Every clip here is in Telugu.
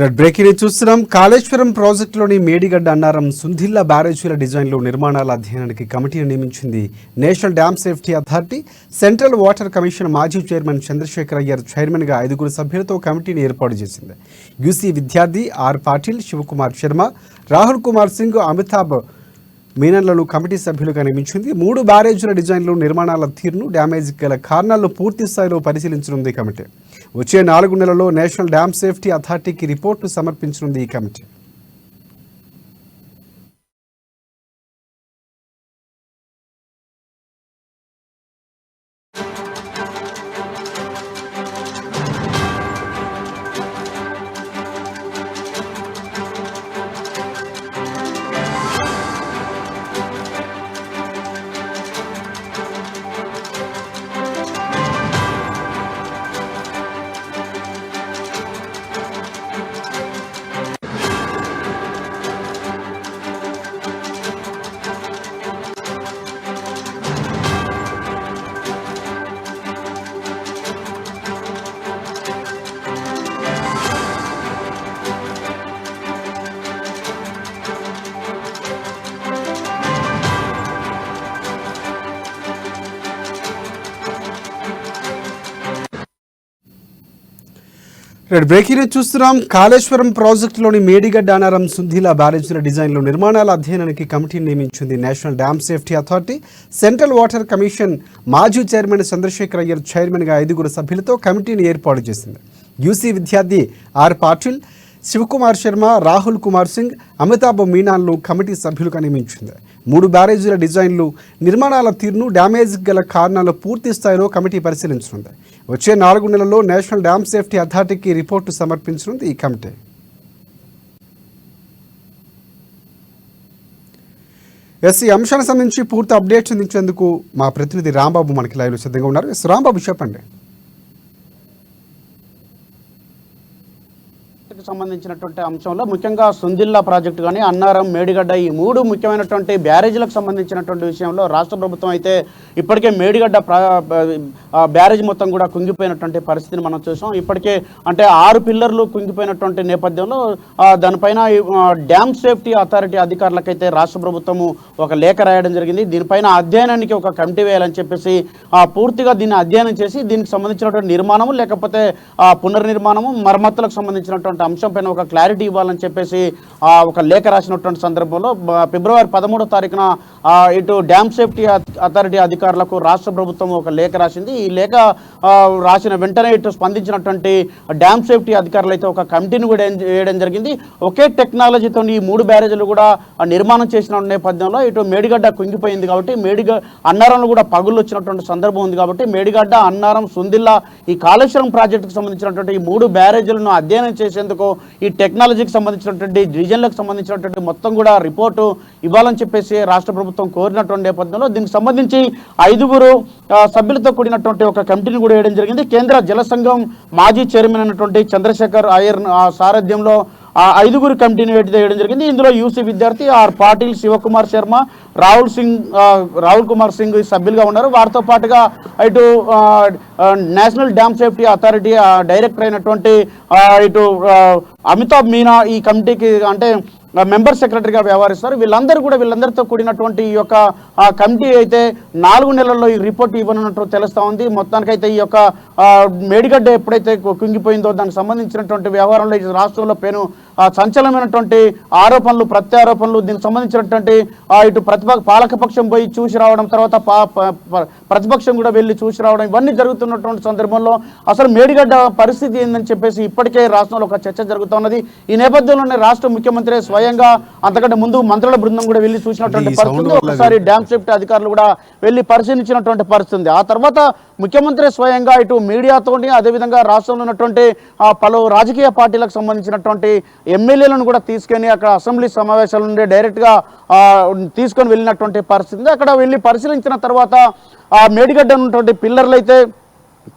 రెడ్ బ్రేకింగ్ చూస్తున్నాం. కాళేశ్వరం ప్రాజెక్టులోని మేడిగడ్డ అన్నారం సుంధిల్ల బ్యారేజీల డిజైన్లు నిర్మాణాల అధ్యయనానికి కమిటీని నియమించింది national dam safety authority. Central water commission మాజీ చైర్మన్ చంద్రశేఖర్ అయ్యర్ చైర్మన్గా 5 సభ్యులతో కమిటీని ఏర్పాటు చేసింది. యూసీ విద్యార్థి ఆర్ పాటిల్, శివకుమార్ శర్మ, రాహుల్ కుమార్ సింగ్, అమితాబ్ మీనన్లను కమిటీ సభ్యులుగా నియమించింది. 3 బ్యారేజీల డిజైన్లు, నిర్మాణాల తీరును, డ్యామేజ్ గల కారణాలను పూర్తి స్థాయిలో పరిశీలించనుంది ఈ కమిటీ. వచ్చే 4 నెలల్లో నేషనల్ డ్యామ్ సేఫ్టీ అథారిటీకి రిపోర్టు సమర్పించనుంది ఈ కమిటీ. రెడ్ బ్రేకింగ్ చూస్తున్నాం. కాళేశ్వరం ప్రాజెక్టులోని మేడిగడ్డ అన్నారం సుంధిల్ల బ్యారేజీల డిజైన్లు, నిర్మాణాల అధ్యయనానికి కమిటీని నియమించింది national dam safety authority. Central water commission మాజీ చైర్మన్ చంద్రశేఖర్ అయ్యర్ చైర్మన్గా 5 సభ్యులతో కమిటీని ఏర్పాటు చేసింది. యూసీ విద్యార్థి ఆర్ పాటిల్, శివకుమార్ శర్మ, రాహుల్ కుమార్ సింగ్, అమితాబ్ మీనాన్ను కమిటీ సభ్యులుగా నియమించింది. 3 బ్యారేజీల డిజైన్లు, నిర్మాణాల తీరును, డ్యామేజ్ గల కారణాలు పూర్తి స్థాయిలో కమిటీ పరిశీలించనుంది. వచ్చే 4 నెలల్లో నేషనల్ డ్యామ్ సేఫ్టీ అథారిటీకి రిపోర్టు సమర్పించనుంది ఈ కమిటీ. ఈ అంశానికి సంబంధించి పూర్తి అప్డేట్స్ అందించేందుకు మా ప్రతినిధి రాంబాబు మనకి లైవ్లో సిద్ధంగా ఉన్నారు. రాంబాబు, చెప్పండి. సంబంధించినటువంటి అంశంలో ముఖ్యంగా సుంధిల్ల ప్రాజెక్టు కానీ, అన్నారం, మేడిగడ్డ, ఈ 3 ముఖ్యమైనటువంటి బ్యారేజీలకు సంబంధించినటువంటి విషయంలో రాష్ట్ర ప్రభుత్వం అయితే ఇప్పటికే మేడిగడ్డ బ్యారేజ్ మొత్తం కూడా కుంగిపోయినటువంటి పరిస్థితిని మనం చూసాం. ఇప్పటికే అంటే 6 పిల్లర్లు కుంగిపోయినటువంటి నేపథ్యంలో దానిపైన డ్యామ్ సేఫ్టీ అథారిటీ అధికారులకైతే రాష్ట్ర ప్రభుత్వము ఒక లేఖ రాయడం జరిగింది. దీనిపైన అధ్యయనానికి ఒక కమిటీ వేయాలని చెప్పేసి పూర్తిగా దీన్ని అధ్యయనం చేసి దీనికి సంబంధించినటువంటి నిర్మాణము, లేకపోతే పునర్నిర్మాణము, మరమ్మతులకు సంబంధించినటువంటి అంశం పైన ఒక క్లారిటీ ఇవ్వాలని చెప్పేసి ఒక లేఖ రాసినటువంటి సందర్భంలో ఫిబ్రవరి 13వ తారీఖున ఇటు డ్యామ్ సేఫ్టీ అథారిటీ అధికారులకు రాష్ట్ర ప్రభుత్వం ఒక లేఖ రాసింది. ఈ లేఖ రాసిన వెంటనే ఇటు స్పందించినటువంటి డ్యామ్ సేఫ్టీ అధికారులు అయితే ఒక కమిటీని కూడా వేయడం జరిగింది. ఒకే టెక్నాలజీతో ఈ 3 బ్యారేజీలు కూడా నిర్మాణం చేసిన నేపథ్యంలో ఇటు మేడిగడ్డ కుంగిపోయింది కాబట్టి అన్నారంలో కూడా పగుళ్ళు వచ్చినటువంటి సందర్భం ఉంది కాబట్టి మేడిగడ్డ, అన్నారం, సుంధిల్ల ఈ కాళేశ్వరం ప్రాజెక్టుకు సంబంధించినటువంటి ఈ 3 బ్యారేజీలను అధ్యయనం చేసేందుకు ఈ టెక్నాలజీకి సంబంధించినటువంటి డివిజన్లకు సంబంధించినటువంటి మొత్తం కూడా రిపోర్టు ఇవ్వాలని చెప్పేసి రాష్ట్ర ప్రభుత్వం కోరినటువంటి నేపథ్యంలో దీనికి సంబంధించి 5 సభ్యులతో కూడినటువంటి ఒక కమిటీని కూడా వేయడం జరిగింది. కేంద్ర జల సంఘం మాజీ చైర్మన్ అయినటువంటి చంద్రశేఖర్ అయ్యర్ సారథ్యంలో 5 కమిటీని వేయడం జరిగింది. ఇందులో యూసీ విద్యార్థి ఆర్ పాటిల్, శివకుమార్ శర్మ, రాహుల్ కుమార్ సింగ్ సభ్యులుగా ఉన్నారు. వారితో పాటుగా ఇటు national dam safety authority director అయినటువంటి ఇటు అమితాబ్ మీనా ఈ కమిటీకి అంటే మెంబర్ సెక్రటరీగా వ్యవహరిస్తారు. వీళ్ళందరితో కూడినటువంటి ఈ యొక్క కమిటీ అయితే 4 నెలల్లో ఈ రిపోర్ట్ ఇవ్వనున్నట్టు తెలుస్తూ ఉంది. మొత్తానికైతే ఈ యొక్క మేడిగడ్డ ఎప్పుడైతే కుంగిపోయిందో దానికి సంబంధించినటువంటి వ్యవహారంలో రాష్ట్రంలో పెను సంచలనమైనటువంటి ఆరోపణలు, ప్రత్యారోపణలు, దీనికి సంబంధించినటువంటి ఇటు పాలకపక్షం పోయి చూసి రావడం, తర్వాత ప్రతిపక్షం కూడా వెళ్ళి చూసి రావడం, ఇవన్నీ జరుగుతున్నటువంటి సందర్భంలో అసలు మేడిగడ్డ పరిస్థితి ఏందని చెప్పేసి ఇప్పటికే రాష్ట్రంలో ఒక చర్చ జరుగుతున్నది. ఈ నేపథ్యంలోనే రాష్ట్ర ముఖ్యమంత్రి స్వయంగా అంతకంటే ముందు మంత్రుల బృందం కూడా వెళ్ళి చూసినటువంటి పరిస్థితి, ఒకసారి డ్యామ్ సేఫ్టీ అధికారులు కూడా వెళ్ళి పరిశీలించినటువంటి పరిస్థితి. ఆ తర్వాత ముఖ్యమంత్రి స్వయంగా ఇటు మీడియాతోని, అదేవిధంగా రాష్ట్రంలో ఉన్నటువంటి పలు రాజకీయ పార్టీలకు సంబంధించినటువంటి ఎమ్మెల్యేలను కూడా తీసుకొని అక్కడ అసెంబ్లీ సమావేశాల నుండి డైరెక్ట్గా తీసుకొని వెళ్ళినటువంటి పరిస్థితి. అక్కడ వెళ్ళి పరిశీలించిన తర్వాత ఆ మేడిగడ్డ ఉన్నటువంటి పిల్లర్లు అయితే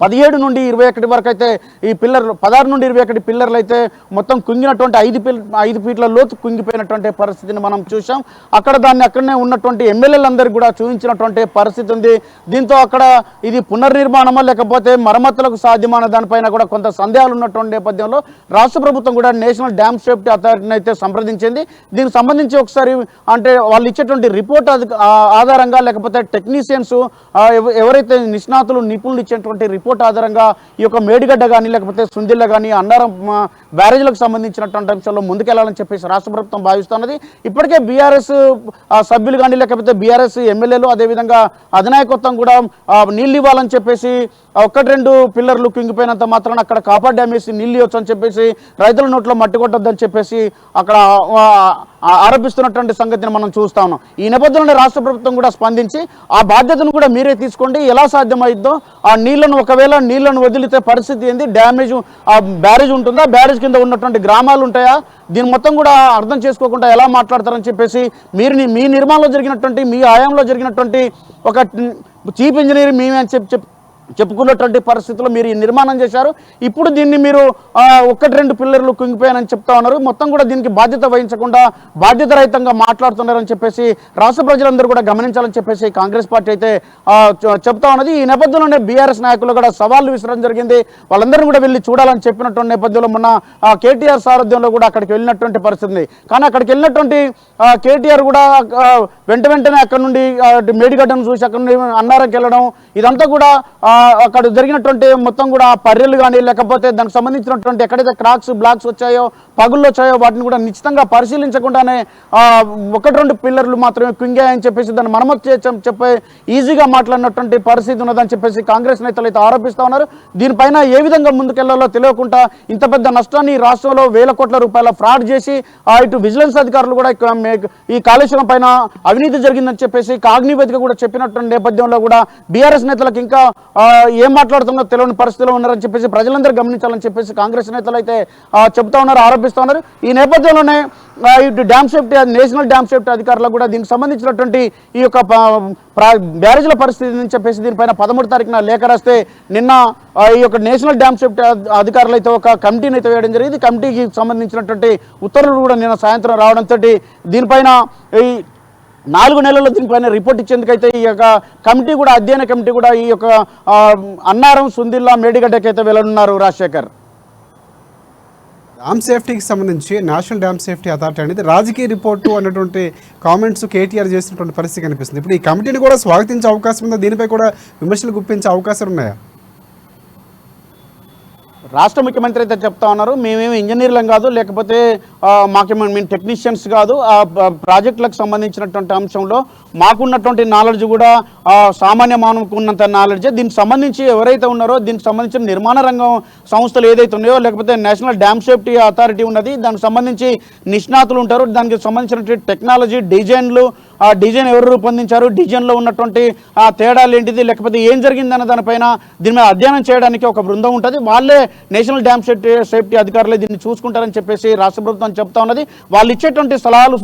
17 నుండి 21 వరకు అయితే ఈ పిల్లర్లు 16 నుండి 21 పిల్లర్లు అయితే మొత్తం కుంగినటువంటి 5 ఫీట్ల లోతు కుంగిపోయినటువంటి పరిస్థితిని మనం చూసాం. అక్కడ దాన్ని అక్కడనే ఉన్నటువంటి ఎమ్మెల్యేలందరికీ కూడా చూపించినటువంటి పరిస్థితి ఉంది. దీంతో అక్కడ ఇది పునర్నిర్మాణమా లేకపోతే మరమ్మతులకు సాధ్యమైన దానిపైన కూడా కొంత సందేహాలు ఉన్నటువంటి నేపథ్యంలో రాష్ట్ర ప్రభుత్వం కూడా నేషనల్ డ్యామ్ సేఫ్టీ అథారిటీని అయితే సంప్రదించింది. దీనికి సంబంధించి ఒకసారి అంటే వాళ్ళు ఇచ్చేటువంటి రిపోర్ట్ ఆధారంగా లేకపోతే టెక్నీషియన్స్ ఎవరైతే నిష్ణాతులు నిపుణులు ఇచ్చేటువంటి రిపోర్ట్ ఆధారంగా ఈ యొక్క మేడిగడ్డ కానీ లేకపోతే సుందిల్ల కానీ అన్నారం బ్యారేజ్లకు సంబంధించినటువంటి అంశంలో ముందుకెళ్లాలని చెప్పేసి రాష్ట్ర ప్రభుత్వం భావిస్తున్నది. ఇప్పటికే బీఆర్ఎస్ సభ్యులు కానీ లేకపోతే బీఆర్ఎస్ ఎమ్మెల్యేలు అదేవిధంగా అధినాయకత్వం కూడా నీళ్ళు ఇవ్వాలని చెప్పేసి 1-2 పిల్లర్లు కుంగిపోయినంత మాత్రాన అక్కడ కాపర్ డ్యామ్ వేసి నీళ్ళు ఇవ్వచ్చు అని చెప్పేసి రైతుల నోట్లో మట్టి కొట్టొద్దని చెప్పేసి అక్కడ ఆరోపిస్తున్నటువంటి సంగతిని మనం చూస్తా ఉన్నాం. ఈ నేపథ్యంలో రాష్ట్ర ప్రభుత్వం కూడా స్పందించి ఆ బాధ్యతను కూడా మీరే తీసుకోండి, ఎలా సాధ్యమైద్దో ఆ నీళ్లను ఒకవేళ నీళ్లను వదిలితే పరిస్థితి ఏంది, డ్యామేజ్ ఆ బ్యారేజ్ ఉంటుందా, బ్యారేజ్ కింద ఉన్నటువంటి గ్రామాలు ఉంటాయా, దీని మొత్తం కూడా అర్థం చేసుకోకుండా ఎలా మాట్లాడతారని చెప్పేసి మీ నిర్మాణంలో జరిగినటువంటి మీ హయాంలో జరిగినటువంటి ఒక చీఫ్ ఇంజనీర్ మేమే అని చెప్పుకున్నటువంటి పరిస్థితుల్లో మీరు ఈ నిర్మాణం చేశారు. ఇప్పుడు దీన్ని మీరు 1-2 పిల్లర్లు కుంగిపోయానని చెప్తా ఉన్నారు. మొత్తం కూడా దీనికి బాధ్యత వహించకుండా బాధ్యత రహితంగా మాట్లాడుతున్నారని చెప్పేసి రాష్ట్ర ప్రజలందరూ కూడా గమనించాలని చెప్పేసి కాంగ్రెస్ పార్టీ అయితే చెప్తా ఉన్నది. ఈ నేపథ్యంలోనే బీఆర్ఎస్ నాయకులు కూడా సవాళ్లు విసరడం జరిగింది. వాళ్ళందరినీ కూడా వెళ్ళి చూడాలని చెప్పినటువంటి నేపథ్యంలో మొన్న కేటీఆర్ సారథ్యంలో కూడా అక్కడికి వెళ్ళినటువంటి పరిస్థితి. కానీ అక్కడికి వెళ్ళినటువంటి కేటీఆర్ కూడా వెంటనే అక్కడ నుండి మేడిగడ్డను చూసి అక్కడ నుండి అన్నారంకి వెళ్ళడం, ఇదంతా కూడా అక్కడ జరిగినటువంటి మొత్తం కూడా పర్రెలు కానీ లేకపోతే దానికి సంబంధించినటువంటి ఎక్కడైతే క్రాక్స్ బ్లాక్స్ వచ్చాయో పగుళ్ళు వచ్చాయో వాటిని కూడా నిశ్చితంగా పరిశీలించకుండానే 1-2 పిల్లర్లు మాత్రమే కుంగాయని చెప్పేసి దాన్ని మరమ్మతు చెప్పే ఈజీగా మాట్లాడినటువంటి పరిస్థితి ఉన్నదని చెప్పేసి కాంగ్రెస్ నేతలు అయితే ఆరోపిస్తూ ఉన్నారు. దీనిపైన ఏ విధంగా ముందుకెళ్లాలో తెలియకుండా ఇంత పెద్ద నష్టాన్ని రాష్ట్రంలో వేల కోట్ల రూపాయల ఫ్రాడ్ చేసి ఇటు విజిలెన్స్ అధికారులు కూడా ఈ కాళేశ్వరం పైన అవినీతి జరిగిందని చెప్పేసి కాగ్నివేదిక కూడా చెప్పినటువంటి నేపథ్యంలో కూడా బీఆర్ఎస్ నేతలకు ఇంకా ఏం మాట్లాడుతుందో తెలియని పరిస్థితిలో ఉన్నారని చెప్పేసి ప్రజలందరూ గమనించాలని చెప్పేసి కాంగ్రెస్ నేతలు అయితే చెప్తా ఉన్నారు, ఆరోపిస్తూ ఉన్నారు. ఈ నేపథ్యంలోనే ఇటు dam safety national dam safety అధికారులకు కూడా దీనికి సంబంధించినటువంటి ఈ యొక్క బ్యారేజ్ల పరిస్థితిని చెప్పేసి దీనిపైన 13వ తారీఖున లేఖ రాస్తే నిన్న ఈ యొక్క నేషనల్ డ్యామ్ సేఫ్టీ అధికారులు అయితే ఒక కమిటీని అయితే వేయడం జరిగింది. కమిటీకి సంబంధించినటువంటి ఉత్తర్వులు కూడా నిన్న సాయంత్రం రావడంతో దీనిపైన ఈ 4 నెలల్లో దీనిపైన రిపోర్ట్ ఇచ్చేందుకైతే ఈ యొక్క కమిటీ కూడా అధ్యయన కమిటీ కూడా ఈ యొక్క అన్నారం సుందిల్లా మేడిగడ్డకి అయితే వెళ్ళనున్నారు. రాజశేఖర్, డ్యామ్ సేఫ్టీకి సంబంధించి నేషనల్ డ్యామ్ సేఫ్టీ అథారిటీ అనేది రాజకీయ రిపోర్టు అన్నటువంటి కామెంట్స్ కేటీఆర్ చేసినటువంటి పరిస్థితి కనిపిస్తుంది. ఇప్పుడు ఈ కమిటీని కూడా స్వాగతించే అవకాశం ఉందా, దీనిపై కూడా విమర్శలు గుప్పించే అవకాశాలు ఉన్నాయా? రాష్ట్ర ముఖ్యమంత్రి అయితే చెప్తా ఉన్నారు, మేమేమి ఇంజనీర్లం కాదు లేకపోతే మేము టెక్నీషియన్స్ కాదు, ఆ ప్రాజెక్టులకు సంబంధించినటువంటి అంశంలో మాకున్నటువంటి నాలెడ్జ్ కూడా సామాన్య మానవుకు ఉన్నంత నాలెడ్జే. దీనికి సంబంధించి ఎవరైతే ఉన్నారో దీనికి సంబంధించిన నిర్మాణ రంగం సంస్థలు ఏదైతే ఉన్నాయో లేకపోతే నేషనల్ డ్యామ్ సేఫ్టీ అథారిటీ ఉన్నది, దానికి సంబంధించి నిష్ణాతులు ఉంటారు. దానికి సంబంధించినటువంటి టెక్నాలజీ డిజైన్లు, ఆ డిజైన్ ఎవరు రూపొందించారు, డిజైన్లో ఉన్నటువంటి తేడాలు ఏంటిది లేకపోతే ఏం జరిగిందన్న దానిపైన దీని మీద అధ్యయనం చేయడానికి ఒక బృందం ఉంటుంది. వాళ్ళే నేషనల్ డ్యామ్ సేఫ్టీ అధికారులే దీన్ని చూసుకుంటారని చెప్పేసి రాష్ట్ర ప్రభుత్వం చెప్తా ఉన్నది. వాళ్ళు ఇచ్చేటువంటి సలహాలు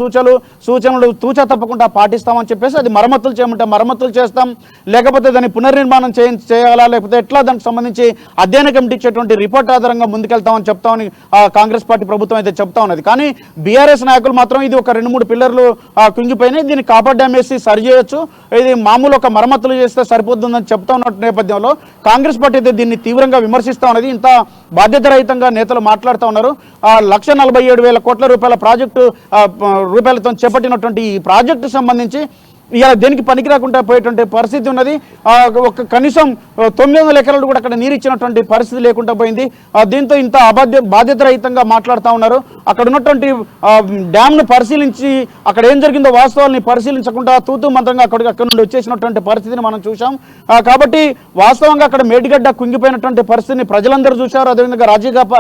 సూచనలు తూచా తప్పకుండా పాటిస్తామని చెప్పేసి అది మరమ్మతులు చేయమంటే మరమ్మతులు చేస్తాం, లేకపోతే దాన్ని పునర్నిర్మాణం చేయాలా లేకపోతే ఎట్లా దానికి సంబంధించి అధ్యయన కమిటీ ఇచ్చేటువంటి రిపోర్ట్ ఆధారంగా ముందుకెళ్తామని చెప్తామని కాంగ్రెస్ పార్టీ ప్రభుత్వం అయితే చెప్తా ఉన్నది. కానీ బీఆర్ఎస్ నాయకులు మాత్రం ఇది ఒక 2-3 పిల్లర్లు కుంగిపోయినాయి, దీన్ని కాపర్ డ్యామ్ వేసి సరి చేయొచ్చు, ఇది మామూలు ఒక మరమ్మతులు చేస్తే సరిపోతుందని చెప్తా ఉన్న నేపథ్యంలో కాంగ్రెస్ పార్టీ అయితే దీన్ని తీవ్రంగా విమర్శిస్తూ ఉన్నది. ఇంత బాధ్యత రహితంగా నేతలు మాట్లాడుతూ ఉన్నారు. 1,47,000 కోట్ల రూపాయల ప్రాజెక్టు రూపాయలతో చేపట్టినటువంటి ఈ ప్రాజెక్టు సంబంధించి ఇలా దేనికి పనికి రాకుండా పోయేటువంటి పరిస్థితి ఉన్నది. ఒక కనీసం 900 ఎకరాలు కూడా అక్కడ నీరు ఇచ్చినటువంటి పరిస్థితి లేకుండా పోయింది. దీంతో ఇంత బాధ్యత రహితంగా మాట్లాడుతూ ఉన్నారు. అక్కడ ఉన్నటువంటి డ్యామ్ను పరిశీలించి అక్కడ ఏం జరిగిందో వాస్తవాల్ని పరిశీలించకుండా తూతూ మంత్రంగా అక్కడ నుండి వచ్చేసినటువంటి పరిస్థితిని మనం చూసాం. కాబట్టి వాస్తవంగా అక్కడ మేడిగడ్డ కుంగిపోయినటువంటి పరిస్థితిని ప్రజలందరూ చూశారు, అదేవిధంగా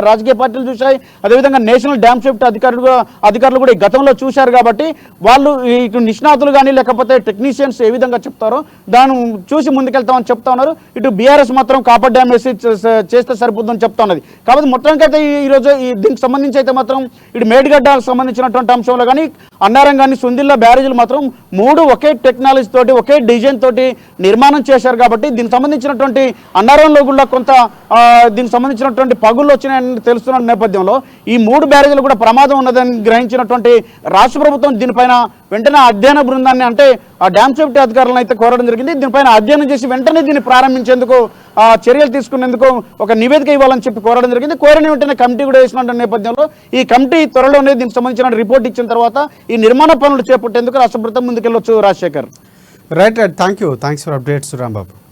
రాజకీయ పార్టీలు చూశాయి, అదేవిధంగా నేషనల్ డ్యామ్ సేఫ్టీ అధికారులు కూడా ఈ గతంలో చూశారు. కాబట్టి వాళ్ళు నిష్ణాతులు కానీ లేకపోతే టెక్నీషియన్స్ ఏ విధంగా చెప్తారో దాన్ని చూసి ముందుకెళ్తామని చెప్తా ఉన్నారు. ఇటు బీఆర్ఎస్ మాత్రం కాపర్ డ్యామ్ వేసి చేస్తే సరిపోతుందని చెప్తా ఉన్నది. కాబట్టి మొత్తానికైతే ఈరోజు దీనికి సంబంధించి అయితే మాత్రం ఇటు మేడిగడ్డకు సంబంధించినటువంటి అంశంలో కానీ అన్నారం కానీ సుందిల్లా బ్యారేజీలు మాత్రం 3 ఒకే టెక్నాలజీ తోటి ఒకే డిజైన్ తోటి నిర్మాణం చేశారు. కాబట్టి దీనికి సంబంధించినటువంటి అన్నారంలో కూడా కొంత దీనికి సంబంధించినటువంటి పగుళ్ళు వచ్చినాయని తెలుస్తున్న నేపథ్యంలో ఈ 3 బ్యారేజీలు కూడా ప్రమాదం ఉన్నదని గ్రహించినటువంటి రాష్ట్ర ప్రభుత్వం దీనిపైన వెంటనే అధ్యయన బృందాన్ని అంటే ఆ డ్యామ్ సేఫ్టీ అధికారులను అయితే కోరడం జరిగింది. దీనిపైన అధ్యయనం చేసి వెంటనే దీన్ని ప్రారంభించేందుకు చర్యలు తీసుకునేందుకు ఒక నివేదిక ఇవ్వాలని చెప్పి కోరడం జరిగింది. కోరిన వెంటనే కమిటీ కూడా వేసిన నేపథ్యంలో ఈ కమిటీ త్వరలోనే దీనికి సంబంధించిన రిపోర్ట్ ఇచ్చిన తర్వాత ఈ నిర్మాణ పనులు చేపట్టేందుకు రాష్ట్ర ప్రభుత్వం ముందుకెళ్ళొచ్చు. Rajasekhar. Right. Thanks for updates Rambabu.